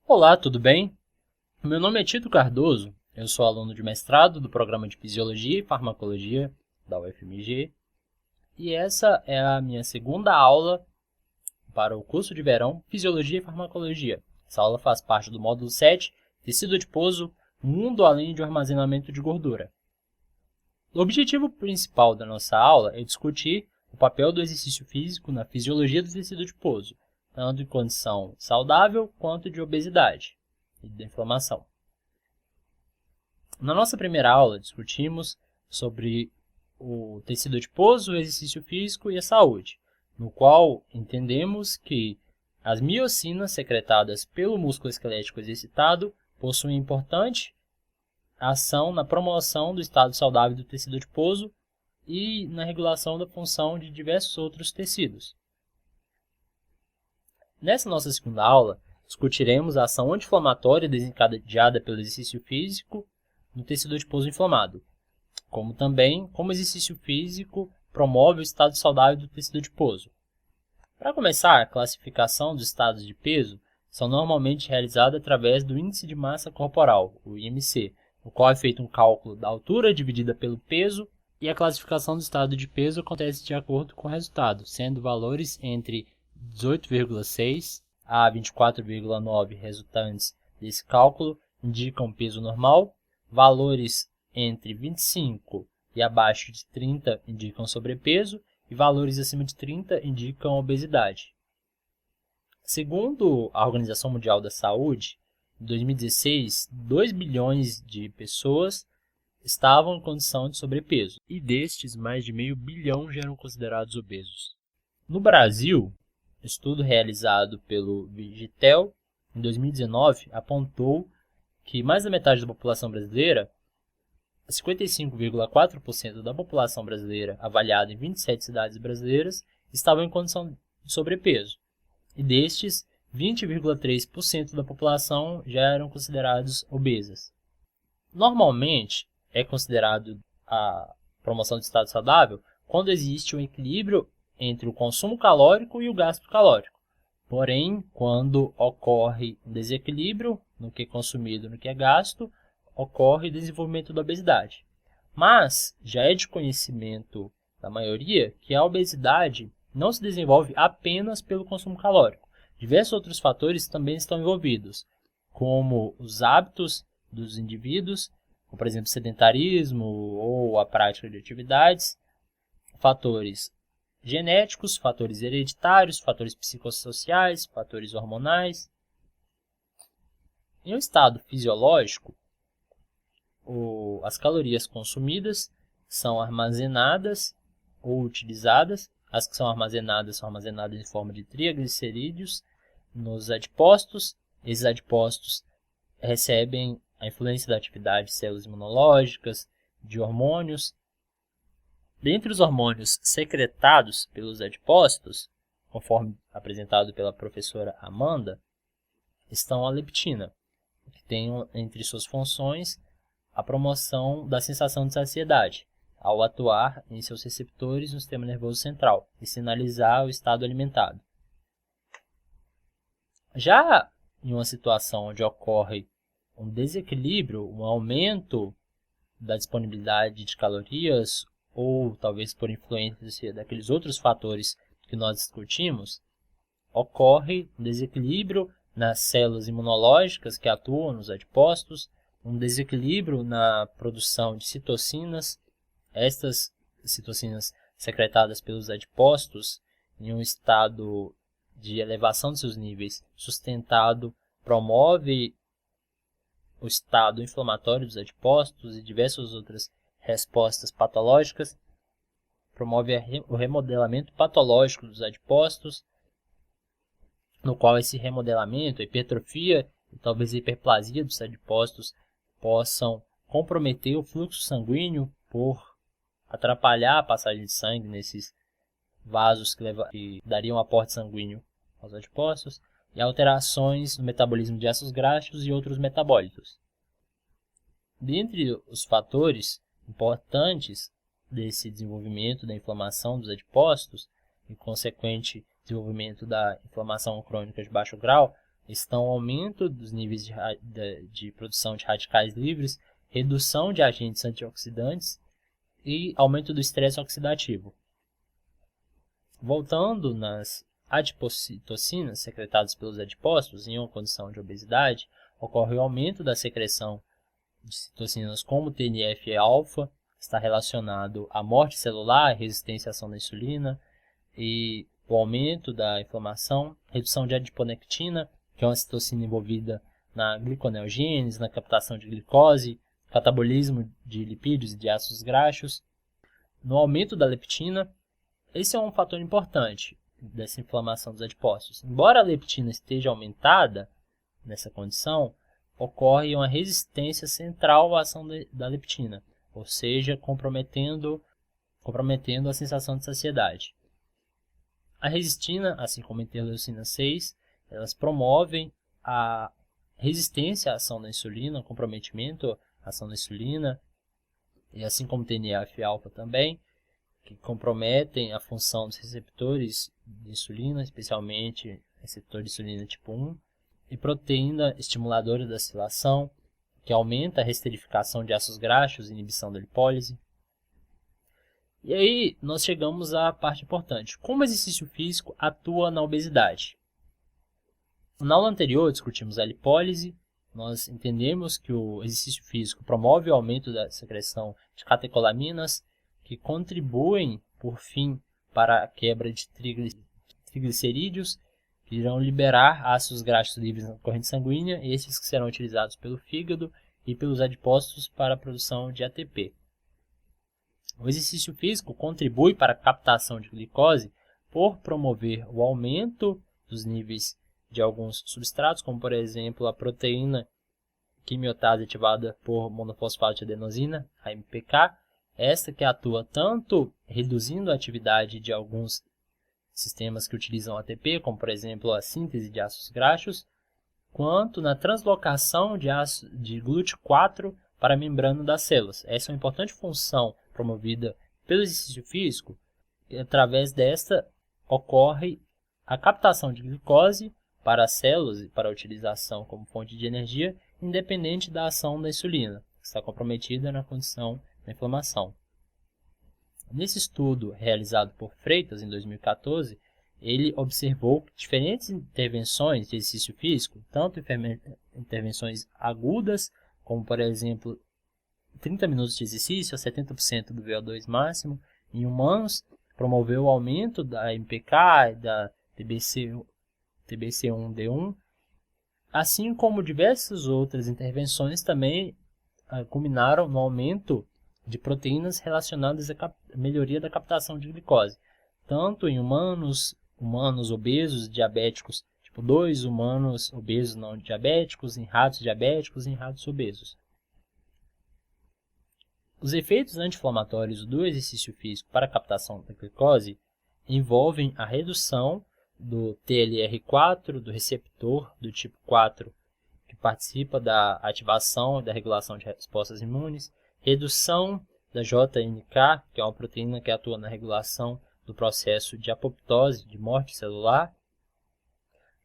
Olá, tudo bem? Meu nome é Tito Cardoso, eu sou aluno de mestrado do Programa de Fisiologia e Farmacologia da UFMG e essa é a minha segunda aula para o curso de verão Fisiologia e Farmacologia. Essa aula faz parte do módulo 7, Tecido adiposo, mundo além de armazenamento de gordura. O objetivo principal da nossa aula é discutir o papel do exercício físico na fisiologia do tecido adiposo, tanto em condição saudável quanto de obesidade e de inflamação. Na nossa primeira aula, discutimos sobre o tecido adiposo, o exercício físico e a saúde, no qual entendemos que as miocinas secretadas pelo músculo esquelético exercitado possuem importante ação na promoção do estado saudável do tecido adiposo e na regulação da função de diversos outros tecidos. Nessa nossa segunda aula, discutiremos a ação anti-inflamatória desencadeada pelo exercício físico no tecido adiposo inflamado, como também como o exercício físico promove o estado saudável do tecido adiposo. Para começar, a classificação dos estados de peso são normalmente realizadas através do índice de massa corporal, o IMC, no qual é feito um cálculo da altura dividida pelo peso, e a classificação do estado de peso acontece de acordo com o resultado, sendo valores entre 18,6 a 24,9 resultantes desse cálculo indicam peso normal, valores entre 25 e abaixo de 30 indicam sobrepeso e valores acima de 30 indicam obesidade. Segundo a Organização Mundial da Saúde, em 2016, 2 bilhões de pessoas estavam em condição de sobrepeso, e destes, mais de meio bilhão já eram considerados obesos. No Brasil, estudo realizado pelo Vigitel, em 2019, apontou que mais da metade da população brasileira, 55,4% da população brasileira, avaliada em 27 cidades brasileiras, estavam em condição de sobrepeso. E destes, 20,3% da população já eram considerados obesas. Normalmente, é considerado a promoção de estado saudável quando existe um equilíbrio entre o consumo calórico e o gasto calórico. Porém, quando ocorre um desequilíbrio no que é consumido e no que é gasto, ocorre o desenvolvimento da obesidade. Mas já é de conhecimento da maioria que a obesidade não se desenvolve apenas pelo consumo calórico. Diversos outros fatores também estão envolvidos, como os hábitos dos indivíduos, como, por exemplo, sedentarismo ou a prática de atividades, fatores genéticos, fatores hereditários, fatores psicossociais, fatores hormonais. Em um estado fisiológico, as calorias consumidas são armazenadas ou utilizadas. As que são armazenadas em forma de triglicerídeos nos adipócitos. Esses adipócitos recebem a influência da atividade de células imunológicas, de hormônios. Dentre os hormônios secretados pelos adipócitos, conforme apresentado pela professora Amanda, estão a leptina, que tem entre suas funções a promoção da sensação de saciedade, ao atuar em seus receptores no sistema nervoso central e sinalizar o estado alimentado. Já em uma situação onde ocorre um desequilíbrio, um aumento da disponibilidade de calorias, ou talvez por influência daqueles outros fatores que nós discutimos, ocorre um desequilíbrio nas células imunológicas que atuam nos adipócitos, um desequilíbrio na produção de citocinas. Estas citocinas secretadas pelos adipócitos, em um estado de elevação de seus níveis sustentado, promove o estado inflamatório dos adipócitos e diversas outras respostas patológicas, promove o remodelamento patológico dos adipócitos, no qual esse remodelamento, a hipertrofia e talvez a hiperplasia dos adipócitos possam comprometer o fluxo sanguíneo por atrapalhar a passagem de sangue nesses vasos que dariam aporte sanguíneo aos adipócitos, e alterações no metabolismo de ácidos graxos e outros metabólitos. Dentre os fatores importantes desse desenvolvimento da inflamação dos adipócitos e consequente desenvolvimento da inflamação crônica de baixo grau, estão o aumento dos níveis de produção de radicais livres, redução de agentes antioxidantes e aumento do estresse oxidativo. Voltando nas adipocitocinas secretadas pelos adipócitos em uma condição de obesidade, ocorre o aumento da secreção de citocinas como TNF-alfa, está relacionado à morte celular, resistência à ação da insulina e o aumento da inflamação, redução de adiponectina, que é uma citocina envolvida na gliconeogênese, na captação de glicose, catabolismo de lipídios e de ácidos graxos, no aumento da leptina. Esse é um fator importante dessa inflamação dos adipócitos. Embora a leptina esteja aumentada nessa condição, ocorre uma resistência central à ação da leptina, ou seja, comprometendo a sensação de saciedade. A resistina, assim como a interleucina 6, elas promovem a resistência à ação da insulina, o comprometimento à ação da insulina, e assim como o TNF-alfa também, que comprometem a função dos receptores de insulina, especialmente receptor de insulina tipo 1, e proteína estimuladora da acilação, que aumenta a resterificação de ácidos graxos e inibição da lipólise. E aí nós chegamos à parte importante. Como o exercício físico atua na obesidade? Na aula anterior discutimos a lipólise, nós entendemos que o exercício físico promove o aumento da secreção de catecolaminas, que contribuem, por fim, para a quebra de triglicerídeos, que irão liberar ácidos graxos livres na corrente sanguínea, esses que serão utilizados pelo fígado e pelos adipócitos para a produção de ATP. O exercício físico contribui para a captação de glicose por promover o aumento dos níveis de alguns substratos, como por exemplo a proteína quimiotase ativada por monofosfato de adenosina, a MPK, esta que atua tanto reduzindo a atividade de alguns sistemas que utilizam ATP, como por exemplo a síntese de ácidos graxos, quanto na translocação de GLUT4 para a membrana das células. Essa é uma importante função promovida pelo exercício físico, e através desta ocorre a captação de glicose para as células e para a utilização como fonte de energia, independente da ação da insulina, que está comprometida na condição da inflamação. Nesse estudo realizado por Freitas em 2014, ele observou que diferentes intervenções de exercício físico, tanto intervenções agudas, como por exemplo 30 minutos de exercício a 70% do VO2 máximo, em humanos, promoveu o aumento da MPK e da TBC1D1, assim como diversas outras intervenções também culminaram no aumento de proteínas relacionadas à melhoria da captação de glicose, tanto em humanos obesos, diabéticos tipo 2, humanos obesos não diabéticos, em ratos diabéticos e em ratos obesos. Os efeitos anti-inflamatórios do exercício físico para a captação da glicose envolvem a redução do TLR4, do receptor do tipo 4, que participa da ativação e da regulação de respostas imunes, redução da JNK, que é uma proteína que atua na regulação do processo de apoptose, de morte celular,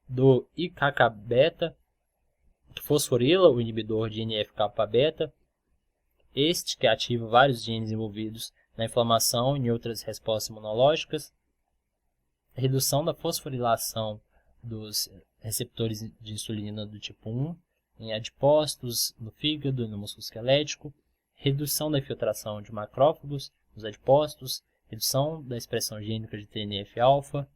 do IKK-beta, que fosforila o inibidor de NF-kappa-beta, este que ativa vários genes envolvidos na inflamação e em outras respostas imunológicas, redução da fosforilação dos receptores de insulina do tipo 1 em adipócitos, no fígado e no músculo esquelético, redução da infiltração de macrófagos nos adipócitos, redução da expressão gênica de TNF-alfa.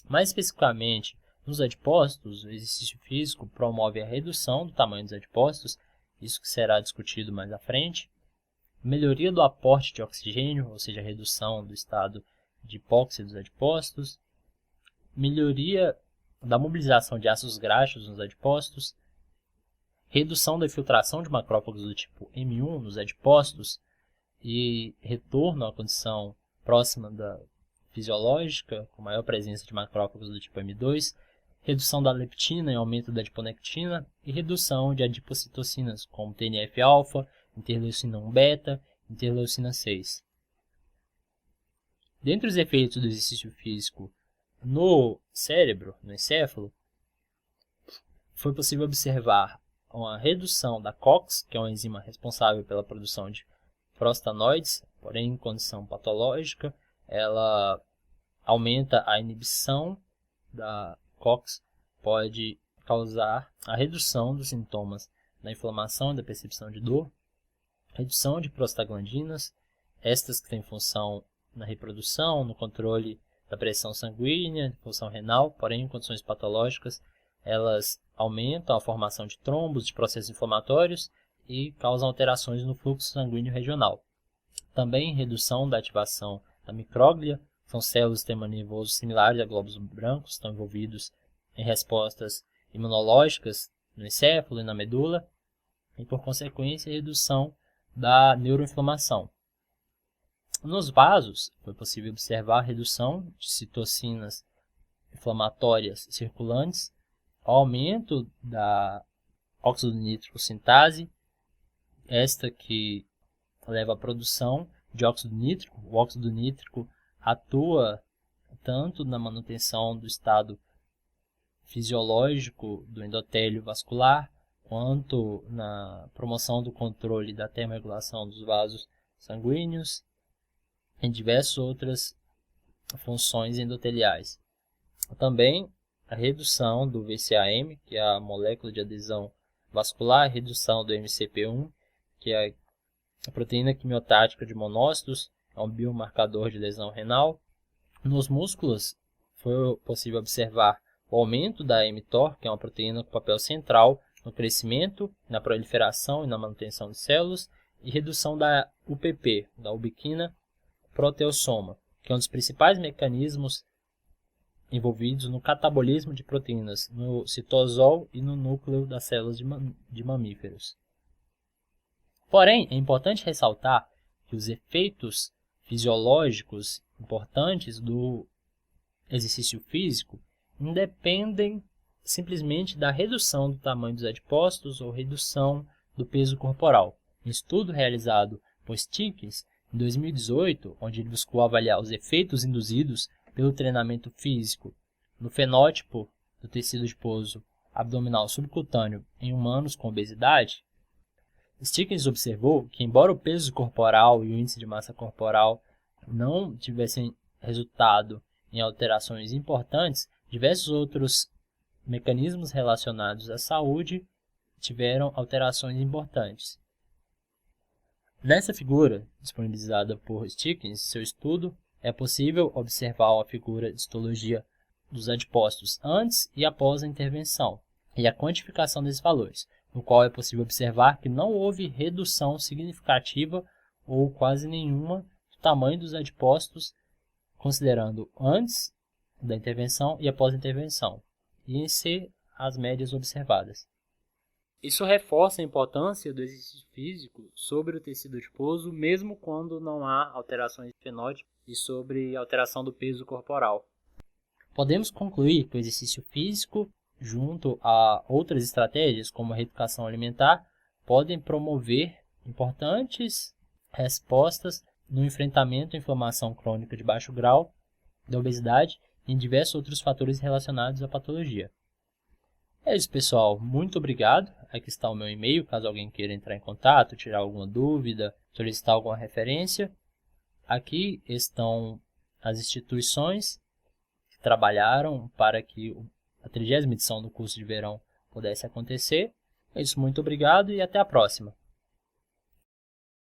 Mais especificamente, nos adipócitos, o exercício físico promove a redução do tamanho dos adipócitos, isso que será discutido mais à frente, melhoria do aporte de oxigênio, ou seja, redução do estado de hipóxia dos adipócitos, melhoria da mobilização de ácidos graxos nos adipócitos, redução da infiltração de macrófagos do tipo M1 nos adipócitos e retorno à condição próxima da fisiológica, com maior presença de macrófagos do tipo M2, redução da leptina e aumento da adiponectina e redução de adipocitocinas, como TNF-alfa, interleucina 1-beta, interleucina 6. Dentre os efeitos do exercício físico no cérebro, no encéfalo, foi possível observar uma redução da COX, que é uma enzima responsável pela produção de prostanoides, porém em condição patológica, ela aumenta a inibição da COX, pode causar a redução dos sintomas da inflamação e da percepção de dor, redução de prostaglandinas, estas que têm função na reprodução, no controle da pressão sanguínea, função renal, porém em condições patológicas, elas aumentam a formação de trombos, de processos inflamatórios e causam alterações no fluxo sanguíneo regional. Também redução da ativação da micróglia, são células do sistema nervoso similares a glóbulos brancos, estão envolvidos em respostas imunológicas no encéfalo e na medula, e por consequência redução da neuroinflamação. Nos vasos, foi possível observar a redução de citocinas inflamatórias circulantes, aumento da óxido nítrico sintase, esta que leva à produção de óxido nítrico. O óxido nítrico atua tanto na manutenção do estado fisiológico do endotélio vascular, quanto na promoção do controle da termorregulação dos vasos sanguíneos, em diversas outras funções endoteliais. Também a redução do VCAM, que é a molécula de adesão vascular, a redução do MCP1, que é a proteína quimiotática de monócitos, é um biomarcador de lesão renal. Nos músculos, foi possível observar o aumento da mTOR, que é uma proteína com papel central no crescimento, na proliferação e na manutenção de células, e redução da UPP, da ubiquina proteossoma, que é um dos principais mecanismos envolvidos no catabolismo de proteínas, no citosol e no núcleo das células de mamíferos. Porém, é importante ressaltar que os efeitos fisiológicos importantes do exercício físico independem simplesmente da redução do tamanho dos adipócitos ou redução do peso corporal. Um estudo realizado por Stickins em 2018, onde ele buscou avaliar os efeitos induzidos pelo treinamento físico no fenótipo do tecido adiposo abdominal subcutâneo em humanos com obesidade, Stickins observou que, embora o peso corporal e o índice de massa corporal não tivessem resultado em alterações importantes, diversos outros mecanismos relacionados à saúde tiveram alterações importantes. Nessa figura, disponibilizada por Stickins em seu estudo, é possível observar a figura de histologia dos adipócitos antes e após a intervenção, e a quantificação desses valores, no qual é possível observar que não houve redução significativa ou quase nenhuma do tamanho dos adipócitos, considerando antes da intervenção e após a intervenção, e em C as médias observadas. Isso reforça a importância do exercício físico sobre o tecido adiposo, mesmo quando não há alterações de fenótipo e sobre alteração do peso corporal. Podemos concluir que o exercício físico, junto a outras estratégias como a reeducação alimentar, podem promover importantes respostas no enfrentamento à inflamação crônica de baixo grau, da obesidade e em diversos outros fatores relacionados à patologia. É isso, pessoal. Muito obrigado. Aqui está o meu e-mail, caso alguém queira entrar em contato, tirar alguma dúvida, solicitar alguma referência. Aqui estão as instituições que trabalharam para que a 30ª edição do curso de verão pudesse acontecer. É isso, muito obrigado e até a próxima.